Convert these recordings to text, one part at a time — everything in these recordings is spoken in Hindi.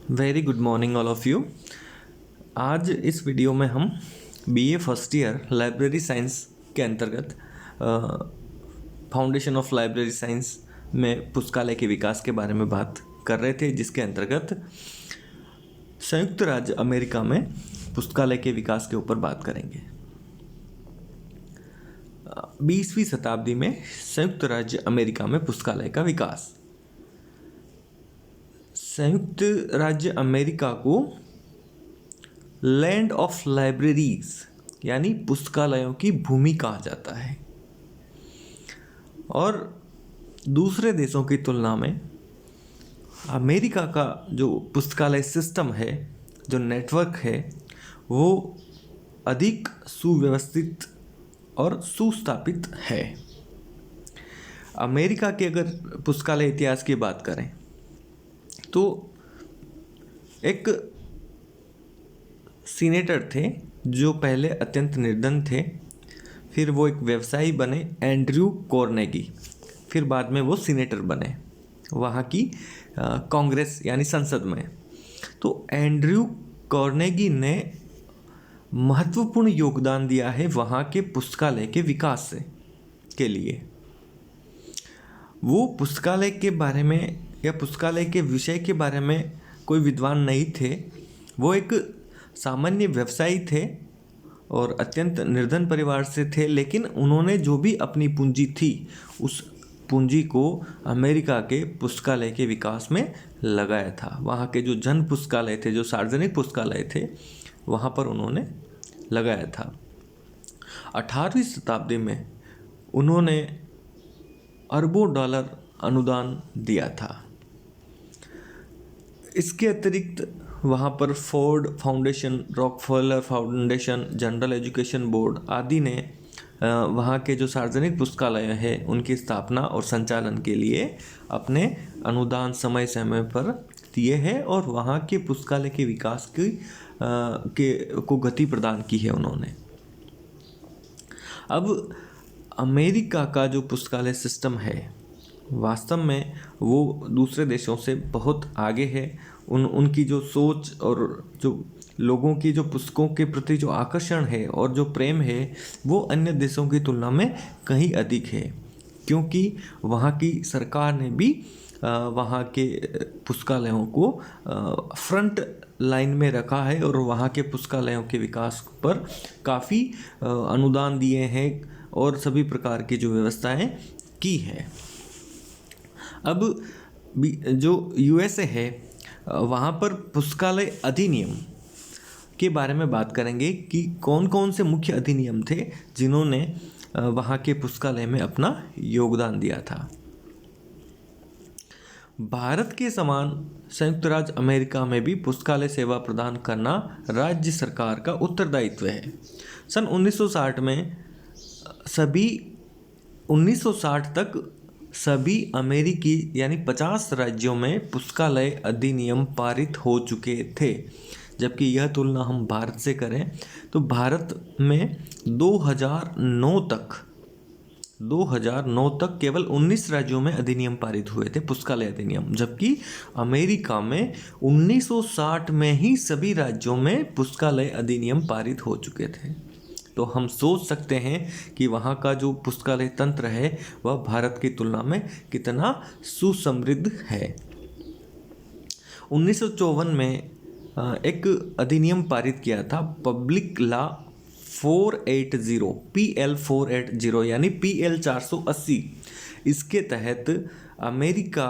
Very good morning all of you. आज इस वीडियो में हम BA first year library science के अंतर्गत फाउंडेशन ऑफ लाइब्रेरी साइंस में पुस्तकालय के विकास के बारे में बात कर रहे थे, जिसके अंतर्गत संयुक्त राज्य अमेरिका में पुस्तकालय के विकास के ऊपर बात करेंगे। 20वीं शताब्दी में संयुक्त राज्य अमेरिका में पुस्तकालय का विकास। संयुक्त राज्य अमेरिका को लैंड ऑफ लाइब्रेरीज यानी पुस्तकालयों की भूमि कहा जाता है, और दूसरे देशों की तुलना में अमेरिका का जो पुस्तकालय सिस्टम है, जो नेटवर्क है, वो अधिक सुव्यवस्थित और सुस्थापित है। अमेरिका के अगर पुस्तकालय इतिहास की बात करें तो एक सीनेटर थे जो पहले अत्यंत निर्धन थे, फिर वो एक व्यवसायी बने, एंड्रयू कार्नेगी। फिर बाद में वो सीनेटर बने वहाँ की कांग्रेस यानी संसद में। तो एंड्रयू कार्नेगी ने महत्वपूर्ण योगदान दिया है वहाँ के पुस्तकालय के विकास के लिए। वो पुस्तकालय के बारे में या पुस्तकालय के विषय के बारे में कोई विद्वान नहीं थे। वो एक सामान्य व्यवसायी थे और अत्यंत निर्धन परिवार से थे, लेकिन उन्होंने जो भी अपनी पूंजी थी उस पूंजी को अमेरिका के पुस्तकालय के विकास में लगाया था। वहाँ के जो जन पुस्तकालय थे, जो सार्वजनिक पुस्तकालय थे, वहाँ पर उन्होंने लगाया था। 18वीं शताब्दी में उन्होंने अरबों डॉलर अनुदान दिया था। इसके अतिरिक्त वहाँ पर Ford foundation, Rockefeller foundation, general education board आदि ने वहाँ के जो सार्वजनिक पुस्तकालय है उनकी स्थापना और संचालन के लिए अपने अनुदान समय समय पर दिए हैं और वहाँ के पुस्तकालय के विकास को गति प्रदान की है उन्होंने। अब अमेरिका का जो पुस्तकालय सिस्टम है वास्तव में वो दूसरे देशों से बहुत आगे है। उनकी जो सोच और जो लोगों की जो पुस्तकों के प्रति जो आकर्षण है और जो प्रेम है वो अन्य देशों की तुलना में कहीं अधिक है, क्योंकि वहाँ की सरकार ने भी वहाँ के पुस्तकालयों को फ्रंट लाइन में रखा है और वहाँ के पुस्तकालयों के विकास पर काफ़ी अनुदान दिए हैं और सभी प्रकार की जो व्यवस्थाएं की है। अब जो यूएसए है वहाँ पर पुस्तकालय अधिनियम के बारे में बात करेंगे कि कौन कौन से मुख्य अधिनियम थे जिन्होंने वहाँ के पुस्तकालय में अपना योगदान दिया था। भारत के समान संयुक्त राज्य अमेरिका में भी पुस्तकालय सेवा प्रदान करना राज्य सरकार का उत्तरदायित्व है। सन 1960 तक सभी अमेरिकी यानी 50 राज्यों में पुस्तकालय अधिनियम पारित हो चुके थे, जबकि यह तुलना हम भारत से करें तो भारत में 2009 तक केवल 19 राज्यों में अधिनियम पारित हुए थे, पुस्तकालय अधिनियम, जबकि अमेरिका में 1960 में ही सभी राज्यों में पुस्तकालय अधिनियम पारित हो चुके थे। तो हम सोच सकते हैं कि वहाँ का जो पुस्तकालय तंत्र है वह भारत की तुलना में कितना सुसमृद्ध है। 1954 में एक अधिनियम पारित किया था, पब्लिक लॉ 480 PL 480 यानी PL 480। इसके तहत अमेरिका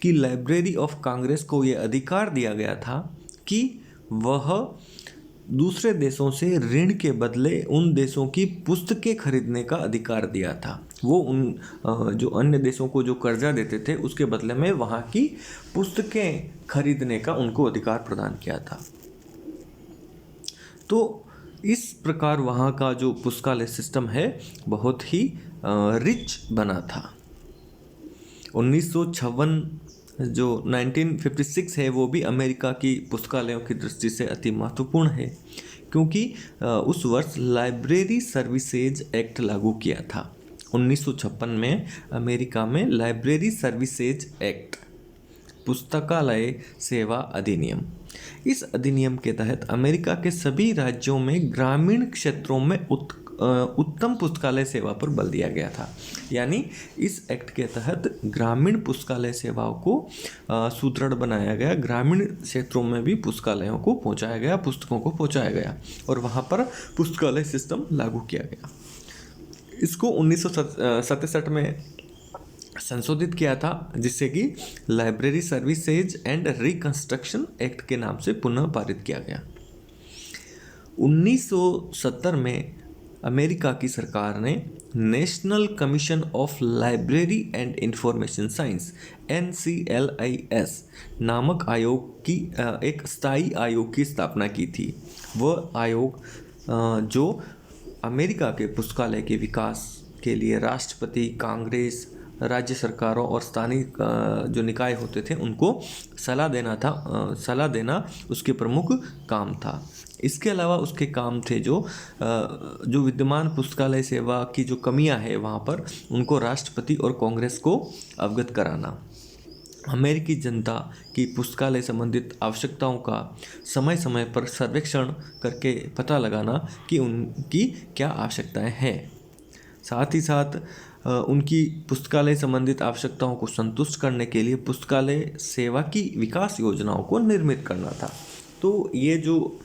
की लाइब्रेरी ऑफ कांग्रेस को यह अधिकार दिया गया था कि वह दूसरे देशों से ऋण के बदले उन देशों की पुस्तकें खरीदने का अधिकार दिया था। वो उन जो अन्य देशों को जो कर्जा देते थे उसके बदले में वहाँ की पुस्तकें खरीदने का उनको अधिकार प्रदान किया था। तो इस प्रकार वहाँ का जो पुस्तकालय सिस्टम है बहुत ही रिच बना था। 1956 जो 1956 है वो भी अमेरिका की पुस्तकालयों की दृष्टि से अति महत्वपूर्ण है, क्योंकि उस वर्ष लाइब्रेरी सर्विसेज एक्ट लागू किया था। 1956 में अमेरिका में लाइब्रेरी सर्विसेज एक्ट पुस्तकालय सेवा अधिनियम। इस अधिनियम के तहत अमेरिका के सभी राज्यों में ग्रामीण क्षेत्रों में उत्तम पुस्तकालय सेवा पर बल दिया गया था। यानी इस एक्ट के तहत ग्रामीण पुस्तकालय सेवाओं को सुदृढ़ बनाया गया, ग्रामीण क्षेत्रों में भी पुस्तकालयों को पहुंचाया गया, पुस्तकों को पहुंचाया गया और वहां पर पुस्तकालय सिस्टम लागू किया गया। इसको 1967 में संशोधित किया था, जिससे कि library services and reconstruction act के नाम से पुनः पारित किया गया। 1970 में अमेरिका की सरकार ने national commission of library and information science NCLIS नामक आयोग की एक स्थायी आयोग की स्थापना की थी। वह आयोग जो अमेरिका के पुस्तकालय के विकास के लिए राष्ट्रपति, कांग्रेस, राज्य सरकारों और स्थानीय जो निकाय होते थे उनको सलाह देना उसके प्रमुख काम था। इसके अलावा उसके काम थे जो विद्यमान पुस्तकालय सेवा की जो कमियां हैं वहाँ पर उनको राष्ट्रपति और कांग्रेस को अवगत कराना, अमेरिकी जनता की पुस्तकालय संबंधित आवश्यकताओं का समय समय पर सर्वेक्षण करके पता लगाना कि उनकी क्या आवश्यकताएं हैं, साथ ही साथ उनकी पुस्तकालय संबंधित आवश्यकताओं को संतुष्ट करने के लिए पुस्तकालय सेवा की विकास योजनाओं को निर्मित करना था। तो ये जो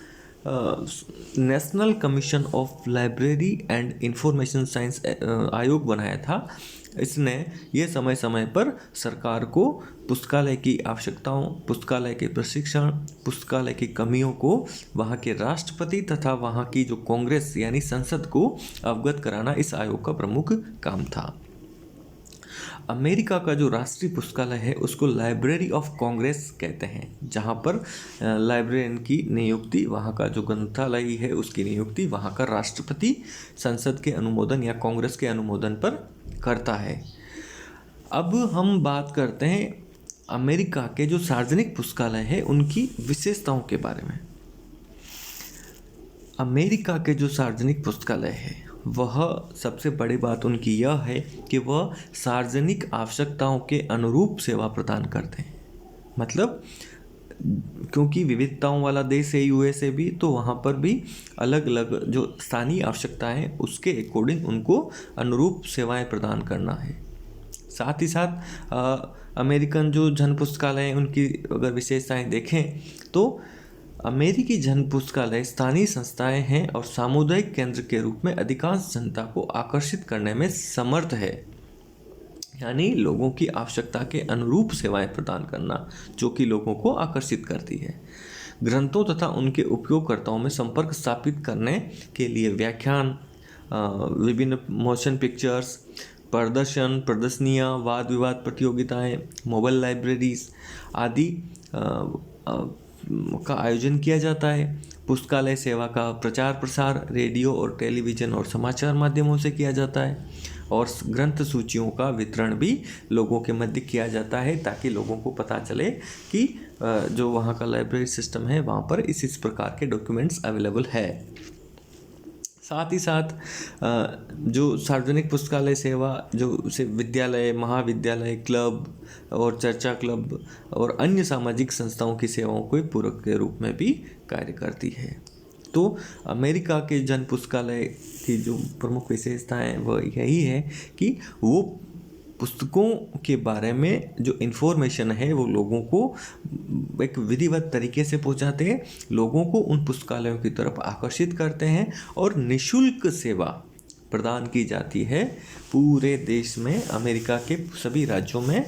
national commission of library and information science आयोग बनाया था, इसने ये समय समय पर सरकार को पुस्तकालय की आवश्यकताओं, पुस्तकालय के प्रशिक्षण, पुस्तकालय की कमियों को वहाँ के राष्ट्रपति तथा वहाँ की जो कांग्रेस यानी संसद को अवगत कराना इस आयोग का प्रमुख काम था। अमेरिका का जो राष्ट्रीय पुस्तकालय है उसको लाइब्रेरी ऑफ कांग्रेस कहते हैं, जहाँ पर लाइब्रेरियन की नियुक्ति, वहाँ का जो ग्रंथालय है उसकी नियुक्ति वहाँ का राष्ट्रपति संसद के अनुमोदन या कांग्रेस के अनुमोदन पर करता है। अब हम बात करते हैं अमेरिका के जो सार्वजनिक पुस्तकालय है उनकी विशेषताओं के बारे में। अमेरिका के जो सार्वजनिक पुस्तकालय है वह सबसे बड़ी बात उनकी यह है कि वह सार्वजनिक आवश्यकताओं के अनुरूप सेवा प्रदान करते हैं। मतलब क्योंकि विविधताओं वाला देश है USA भी, तो वहाँ पर भी अलग अलग जो स्थानीय आवश्यकताएं उसके अकॉर्डिंग उनको अनुरूप सेवाएं प्रदान करना है। साथ ही साथ अमेरिकन जो जन पुस्तकालय हैं उनकी अगर विशेषताएं देखें तो अमेरिकी जन पुस्तकालय स्थानीय संस्थाएं हैं और सामुदायिक केंद्र के रूप में अधिकांश जनता को आकर्षित करने में समर्थ है, यानी लोगों की आवश्यकता के अनुरूप सेवाएं प्रदान करना जो कि लोगों को आकर्षित करती है। ग्रंथों तथा उनके उपयोगकर्ताओं में संपर्क स्थापित करने के लिए व्याख्यान, विभिन्न मोशन पिक्चर्स, प्रदर्शन, प्रदर्शनियाँ, वाद विवाद प्रतियोगिताएं, मोबाइल लाइब्रेरीज आदि का आयोजन किया जाता है। पुस्तकालय सेवा का प्रचार प्रसार रेडियो और टेलीविज़न और समाचार माध्यमों से किया जाता है और ग्रंथ सूचियों का वितरण भी लोगों के मध्य किया जाता है ताकि लोगों को पता चले कि जो वहाँ का लाइब्रेरी सिस्टम है वहाँ पर इस प्रकार के डॉक्यूमेंट्स अवेलेबल है। साथ ही साथ जो सार्वजनिक पुस्तकालय सेवा जो से विद्यालय, महाविद्यालय, क्लब और चर्चा क्लब और अन्य सामाजिक संस्थाओं की सेवाओं को पूरक के रूप में भी कार्य करती है। तो अमेरिका के जन पुस्तकालय की जो प्रमुख विशेषताएं वह यही है कि वो पुस्तकों के बारे में जो इन्फॉर्मेशन है वो लोगों को एक विधिवत तरीके से पहुंचाते हैं, लोगों को उन पुस्तकालयों की तरफ आकर्षित करते हैं और निःशुल्क सेवा प्रदान की जाती है। पूरे देश में अमेरिका के सभी राज्यों में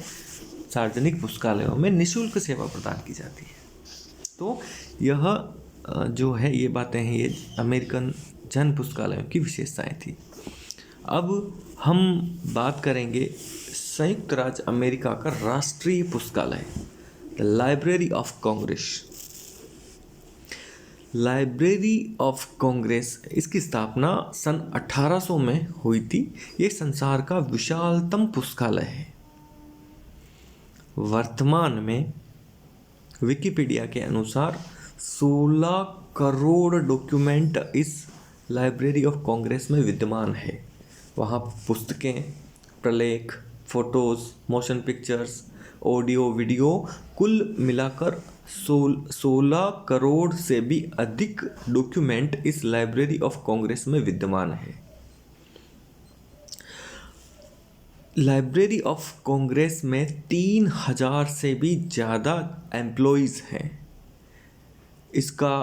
सार्वजनिक पुस्तकालयों में निःशुल्क सेवा प्रदान की जाती है। तो यह जो है ये बातें हैं, ये अमेरिकन जन पुस्तकालयों की विशेषताएं थी। अब हम बात करेंगे संयुक्त राज्य अमेरिका का राष्ट्रीय पुस्तकालय, the library of Congress. Library of Congress, इसकी स्थापना सन 1800 में हुई थी। ये संसार का विशालतम पुस्तकालय है। वर्तमान में विकिपीडिया के अनुसार 16 करोड़ डॉक्यूमेंट इस लाइब्रेरी ऑफ कांग्रेस में विद्यमान है। वहाँ पुस्तकें, प्रलेख, photos, motion pictures, audio video कुल मिलाकर 16 करोड़ से भी अधिक डॉक्यूमेंट इस लाइब्रेरी ऑफ कांग्रेस में विद्यमान है। लाइब्रेरी ऑफ कांग्रेस में 3000 से भी ज़्यादा एम्प्लॉयज़ हैं। इसका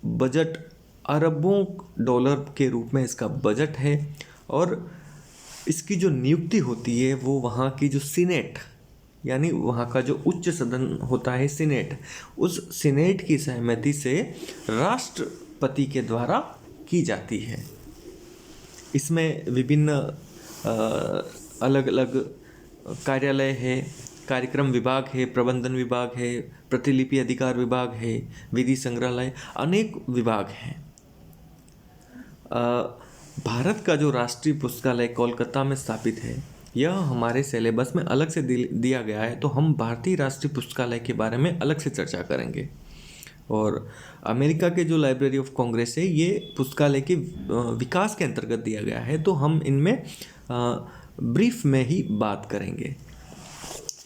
बजट अरबों डॉलर के रूप में इसका बजट है और इसकी जो नियुक्ति होती है वो वहाँ की जो सीनेट यानी वहाँ का जो उच्च सदन होता है सीनेट, उस सीनेट की सहमति से राष्ट्रपति के द्वारा की जाती है। इसमें विभिन्न अलग अलग कार्यालय है, कार्यक्रम विभाग है, प्रबंधन विभाग है, प्रतिलिपि अधिकार विभाग है, विधि संग्रहालय, अनेक विभाग हैं। भारत का जो राष्ट्रीय पुस्तकालय कोलकाता में स्थापित है, यह हमारे सिलेबस में अलग से दिया गया है, तो हम भारतीय राष्ट्रीय पुस्तकालय के बारे में अलग से चर्चा करेंगे। और अमेरिका के जो लाइब्रेरी ऑफ कांग्रेस है, ये पुस्तकालय के विकास के अंतर्गत दिया गया है, तो हम इनमें ब्रीफ में ही बात करेंगे।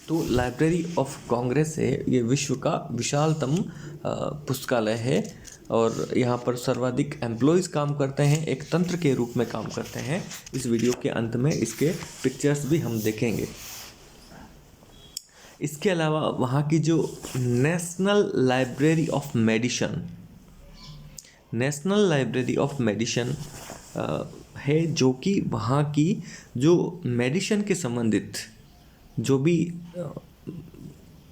तो लाइब्रेरी ऑफ कांग्रेस है, ये विश्व का विशालतम पुस्तकालय है और यहाँ पर सर्वाधिक एम्प्लॉयज़ काम करते हैं, एक तंत्र के रूप में काम करते हैं। इस वीडियो के अंत में इसके पिक्चर्स भी हम देखेंगे। इसके अलावा वहाँ की जो नेशनल लाइब्रेरी ऑफ मेडिसिन है, जो कि वहाँ की जो मेडिसिन के संबंधित जो भी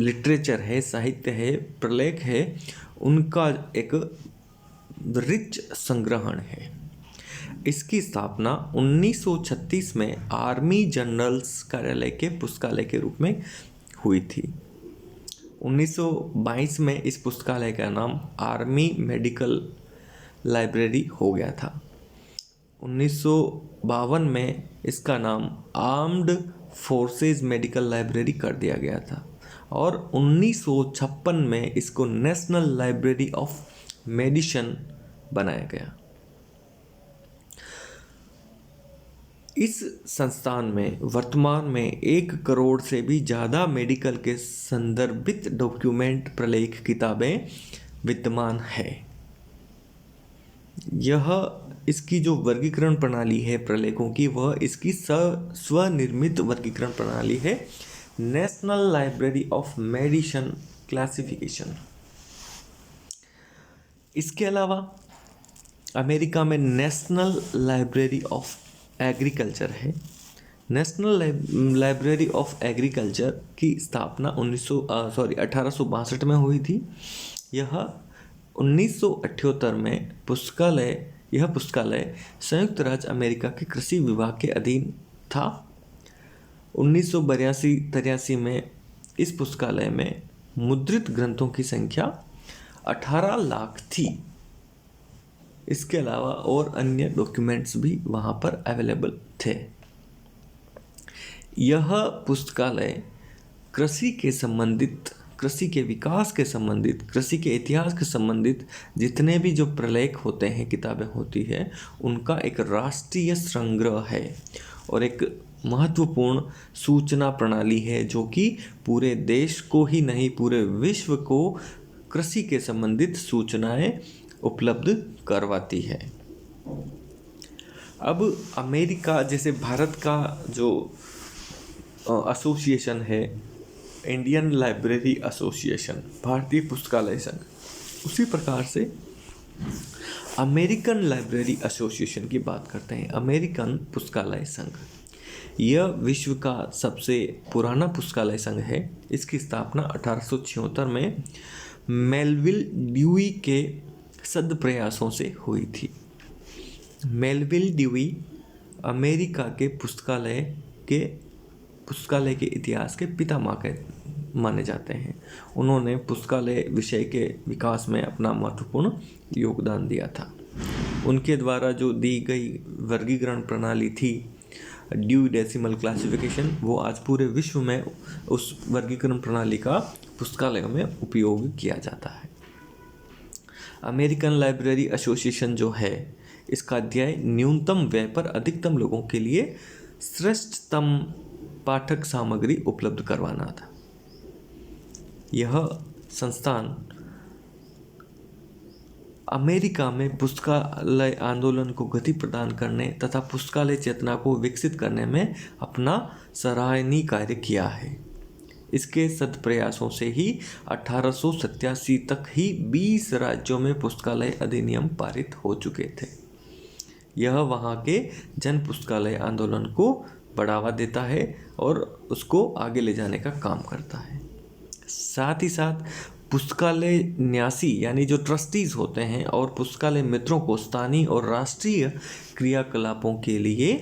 लिटरेचर है, साहित्य है, प्रलेख है, उनका एक रिच संग्रहण है। इसकी स्थापना 1936 में आर्मी जनरल्स कार्यालय के पुस्तकालय के रूप में हुई थी। 1922 में इस पुस्तकालय का नाम आर्मी मेडिकल लाइब्रेरी हो गया था। 1952 में इसका नाम आर्म्ड फोर्सेस मेडिकल लाइब्रेरी कर दिया गया था और 1956 में इसको नेशनल लाइब्रेरी ऑफ मेडिसिन बनाया गया। इस संस्थान में वर्तमान में 1 करोड़ से भी ज़्यादा मेडिकल के संदर्भित डॉक्यूमेंट, प्रलेख, किताबें विद्यमान है। यह इसकी जो वर्गीकरण प्रणाली है प्रलेखों की, वह इसकी स्वनिर्मित वर्गीकरण प्रणाली है, national library of medicine classification. इसके अलावा अमेरिका में नेशनल लाइब्रेरी ऑफ एग्रीकल्चर है। नेशनल लाइब्रेरी ऑफ एग्रीकल्चर की स्थापना 1862 में हुई थी। यह 1978 में यह पुस्तकालय संयुक्त राज्य अमेरिका के कृषि विभाग के अधीन था। 1982-83 में इस पुस्तकालय में मुद्रित ग्रंथों की संख्या 18 लाख थी। इसके अलावा और अन्य डॉक्यूमेंट्स भी वहाँ पर अवेलेबल थे। यह पुस्तकालय कृषि के संबंधित, कृषि के विकास के संबंधित, कृषि के इतिहास के संबंधित जितने भी जो प्रलेख होते हैं, किताबें होती है, उनका एक राष्ट्रीय संग्रह है और एक महत्वपूर्ण सूचना प्रणाली है, जो कि पूरे देश को ही नहीं पूरे विश्व को कृषि के संबंधित सूचनाएं उपलब्ध करवाती है। अब अमेरिका जैसे भारत का जो एसोसिएशन है, इंडियन लाइब्रेरी एसोसिएशन, भारतीय पुस्तकालय संघ, उसी प्रकार से अमेरिकन लाइब्रेरी एसोसिएशन की बात करते हैं। अमेरिकन पुस्तकालय संघ यह विश्व का सबसे पुराना पुस्तकालय संघ है। इसकी स्थापना 1876 में मेलविल ड्यूई के सद्प्रयासों से हुई थी। मेलविल ड्यूई अमेरिका के पुस्तकालय के इतिहास के पितामह माने जाते हैं। उन्होंने पुस्तकालय विषय के विकास में अपना महत्वपूर्ण योगदान दिया था। उनके द्वारा जो दी गई वर्गीकरण प्रणाली थी, ड्यूई डेसिमल क्लासिफिकेशन, वो आज पूरे विश्व में उस वर्गीकरण प्रणाली का पुस्तकालयों में उपयोग किया जाता है। अमेरिकन लाइब्रेरी एसोसिएशन जो है, इसका ध्येय न्यूनतम व्यय पर अधिकतम लोगों के लिए श्रेष्ठतम पाठक सामग्री उपलब्ध करवाना था। यह संस्थान अमेरिका में पुस्तकालय आंदोलन को गति प्रदान करने तथा पुस्तकालय चेतना को विकसित करने में अपना सराहनीय कार्य किया है। इसके सत्प्रयासों से ही 1887 तक ही 20 राज्यों में पुस्तकालय अधिनियम पारित हो चुके थे। यह वहाँ के जन पुस्तकालय आंदोलन को बढ़ावा देता है और उसको आगे ले जाने का काम करता है। साथ ही साथ पुस्तकालय न्यासी यानी जो ट्रस्टीज होते हैं और पुस्तकालय मित्रों को स्थानीय और राष्ट्रीय क्रियाकलापों के लिए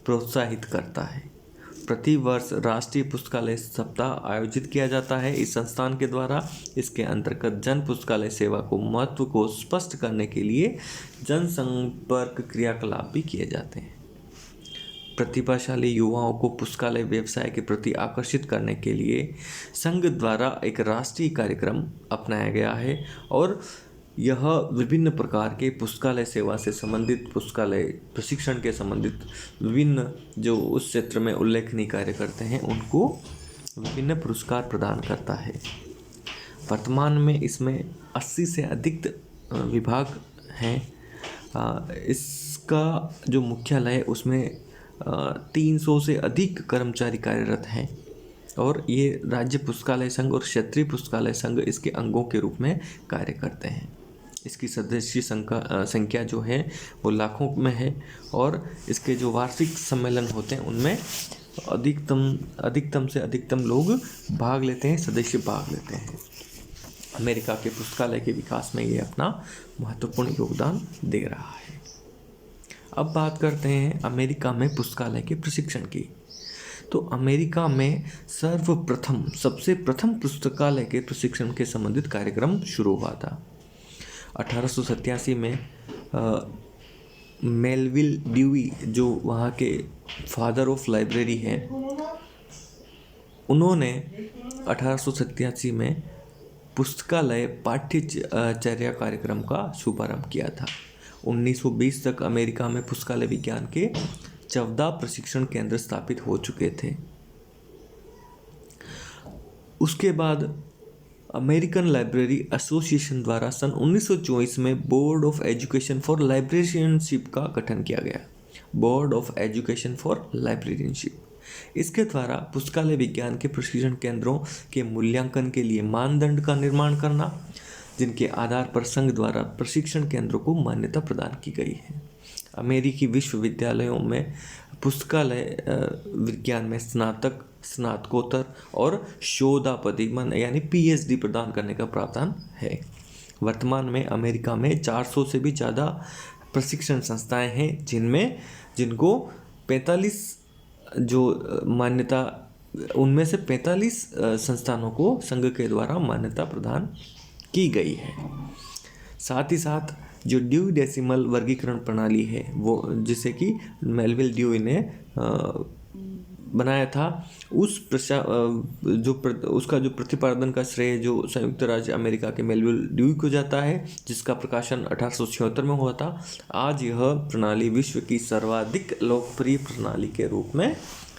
प्रोत्साहित करता है। प्रतिवर्ष राष्ट्रीय पुस्तकालय सप्ताह आयोजित किया जाता है इस संस्थान के द्वारा। इसके अंतर्गत जन पुस्तकालय सेवा को महत्व को स्पष्ट करने के लिए जनसंपर्क क्रियाकलाप भी किए जाते हैं। प्रतिभाशाली युवाओं को पुस्तकालय व्यवसाय के प्रति आकर्षित करने के लिए संघ द्वारा एक राष्ट्रीय कार्यक्रम अपनाया गया है और यह विभिन्न प्रकार के पुस्तकालय सेवा से संबंधित, पुस्तकालय प्रशिक्षण के संबंधित विभिन्न जो उस क्षेत्र में उल्लेखनीय कार्य करते हैं उनको विभिन्न पुरस्कार प्रदान करता है। वर्तमान में इसमें 80 से अधिक विभाग हैं। इसका जो मुख्यालय है उसमें 300 से अधिक कर्मचारी कार्यरत हैं और ये राज्य पुस्तकालय संघ और क्षेत्रीय पुस्तकालय संघ इसके अंगों के रूप में कार्य करते हैं। इसकी सदस्य संख्या जो है वो लाखों में है और इसके जो वार्षिक सम्मेलन होते हैं उनमें अधिकतम से अधिकतम लोग भाग लेते हैं, सदस्य भाग लेते हैं। अमेरिका के पुस्तकालय के विकास में ये अपना महत्वपूर्ण योगदान दे रहा है। अब बात करते हैं अमेरिका में पुस्तकालय के प्रशिक्षण की। तो अमेरिका में सबसे प्रथम पुस्तकालय के प्रशिक्षण के संबंधित कार्यक्रम शुरू हुआ था। 1887 में मेलविल ड्यूई जो वहाँ के फादर ऑफ लाइब्रेरी हैं, उन्होंने 1887 में पुस्तकालय पाठ्यचर्या कार्यक्रम का शुभारंभ किया था। 1920 तक अमेरिका में पुस्तकालय विज्ञान के 14 प्रशिक्षण केंद्र स्थापित हो चुके थे। उसके बाद अमेरिकन लाइब्रेरी एसोसिएशन द्वारा सन 1924 में board of education for librarianship का गठन किया गया। Board of education for librarianship, इसके द्वारा पुस्तकालय विज्ञान के प्रशिक्षण केंद्रों के मूल्यांकन के लिए मानदंड का निर्माण करना, जिनके आधार पर संघ द्वारा प्रशिक्षण केंद्रों को मान्यता प्रदान की गई है। अमेरिकी विश्वविद्यालयों में पुस्तकालय विज्ञान में स्नातक, स्नातकोत्तर और शोधापदि यानी पीएचडी प्रदान करने का प्रावधान है। वर्तमान में अमेरिका में 400 से भी ज़्यादा प्रशिक्षण संस्थाएं हैं जिनको 45 जो मान्यता, उनमें से 45 संस्थानों को संघ के द्वारा मान्यता प्रदान की गई है। साथ ही साथ जो ड्यूई डेसिमल वर्गीकरण प्रणाली है वो जिसे कि मेलविल ड्यूई ने बनाया था, उसका जो प्रतिपादन का श्रेय जो संयुक्त राज्य अमेरिका के मेलविल ड्यूई को जाता है, जिसका प्रकाशन 1876 में हुआ था। आज यह प्रणाली विश्व की सर्वाधिक लोकप्रिय प्रणाली के रूप में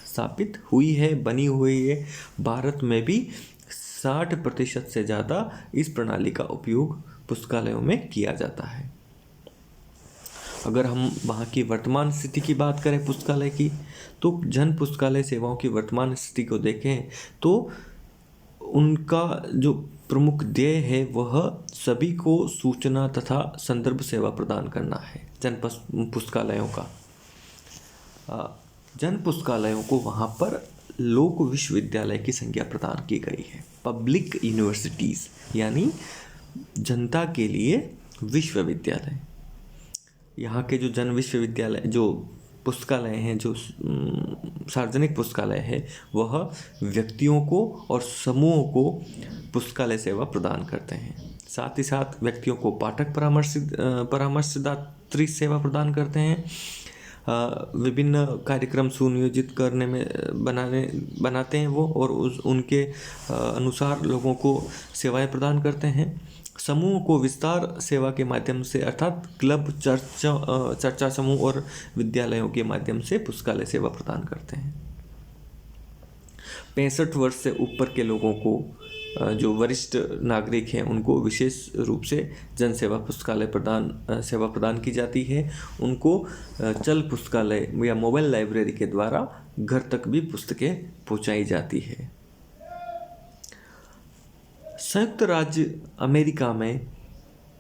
स्थापित हुई है, बनी हुई है। भारत में भी 60% से ज़्यादा इस प्रणाली का उपयोग पुस्तकालयों में किया जाता है। अगर हम वहाँ की वर्तमान स्थिति की बात करें पुस्तकालय की, तो जन पुस्तकालय सेवाओं की वर्तमान स्थिति को देखें तो उनका जो प्रमुख ध्येय है वह सभी को सूचना तथा संदर्भ सेवा प्रदान करना है। पुस्तकालयों का जन पुस्तकालयों को वहाँ पर लोक विश्वविद्यालय की संज्ञा प्रदान की गई है। पब्लिक यूनिवर्सिटीज़ यानी जनता के लिए विश्वविद्यालय। यहाँ के जो जन विश्वविद्यालय, जो पुस्तकालय हैं, जो सार्वजनिक पुस्तकालय है, वह व्यक्तियों को और समूहों को पुस्तकालय सेवा प्रदान करते हैं। साथ ही साथ व्यक्तियों को पाठक परामर्शदात्री सेवा प्रदान करते हैं। विभिन्न कार्यक्रम सुनियोजित करने में बनाते हैं वो, और उनके अनुसार लोगों को सेवाएं प्रदान करते हैं। समूह को विस्तार सेवा के माध्यम से अर्थात क्लब, चर्चा समूह और विद्यालयों के माध्यम से पुस्तकालय सेवा प्रदान करते हैं। 65 वर्ष से ऊपर के लोगों को जो वरिष्ठ नागरिक हैं उनको विशेष रूप से जन सेवा पुस्तकालय सेवा प्रदान की जाती है। उनको चल पुस्तकालय या मोबाइल लाइब्रेरी के द्वारा घर तक भी पुस्तकें पहुंचाई जाती है। संयुक्त राज्य अमेरिका में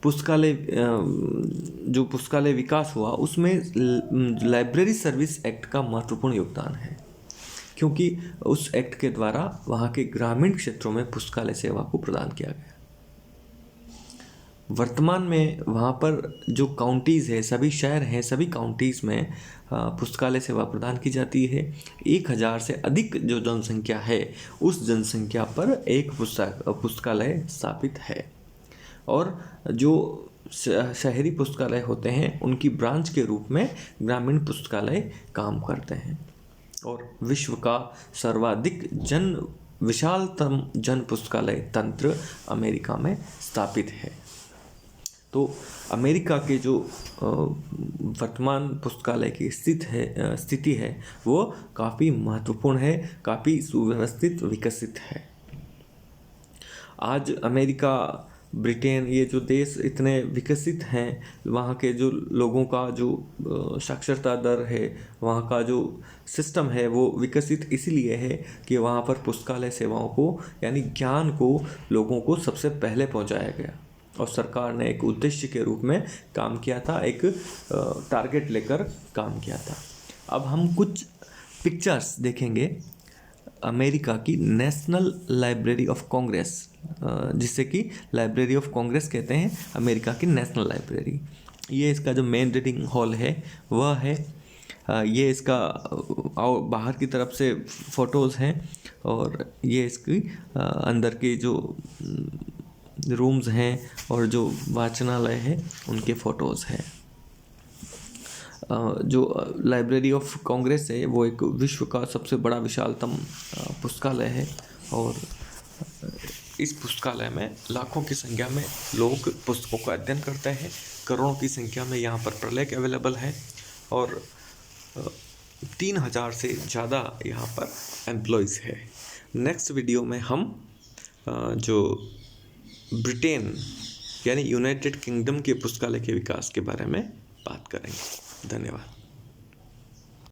जो पुस्तकालय विकास हुआ उसमें लाइब्रेरी सर्विस एक्ट का महत्वपूर्ण योगदान है, क्योंकि उस एक्ट के द्वारा वहाँ के ग्रामीण क्षेत्रों में पुस्तकालय सेवा को प्रदान किया गया। वर्तमान में वहाँ पर जो काउंटीज़ है, सभी शहर हैं, सभी काउंटीज़ में पुस्तकालय सेवा प्रदान की जाती है। 1000 से अधिक जो जनसंख्या है उस जनसंख्या पर एक पुस्तकालय स्थापित है, और जो शहरी पुस्तकालय होते हैं उनकी ब्रांच के रूप में ग्रामीण पुस्तकालय काम करते हैं। और विश्व का सर्वाधिक विशालतम जन पुस्तकालय तंत्र अमेरिका में स्थापित है। तो अमेरिका के जो वर्तमान पुस्तकालय की स्थिति है वो काफ़ी महत्वपूर्ण है, काफ़ी सुव्यवस्थित विकसित है। आज अमेरिका, ब्रिटेन, ये जो देश इतने विकसित हैं, वहाँ के जो लोगों का जो साक्षरता दर है, वहाँ का जो सिस्टम है वो विकसित इसलिए है कि वहाँ पर पुस्तकालय सेवाओं को यानी ज्ञान को लोगों को सबसे पहले पहुँचाया गया, और सरकार ने एक उद्देश्य के रूप में काम किया था, एक टारगेट लेकर काम किया था। अब हम कुछ पिक्चर्स देखेंगे अमेरिका की नेशनल लाइब्रेरी ऑफ कांग्रेस, जिससे कि लाइब्रेरी ऑफ कांग्रेस कहते हैं अमेरिका की नेशनल लाइब्रेरी। ये इसका जो मेन रीडिंग हॉल है वह है। ये इसका बाहर की तरफ से फ़ोटोज़ हैं, और ये इसकी अंदर की जो रूम्स हैं और जो वाचनालय है उनके फ़ोटोज़ हैं। जो लाइब्रेरी ऑफ कांग्रेस है वो एक विश्व का सबसे बड़ा विशालतम पुस्तकालय है, और इस पुस्तकालय में लाखों की संख्या में लोग पुस्तकों का अध्ययन करते हैं। करोड़ों की संख्या में यहाँ पर प्रलेख अवेलेबल है, और 3000 से ज़्यादा यहाँ पर एम्प्लॉयज़ है। नेक्स्ट वीडियो में हम जो ब्रिटेन यानी यूनाइटेड किंगडम के पुस्तकालय के विकास के बारे में बात करेंगे। धन्यवाद।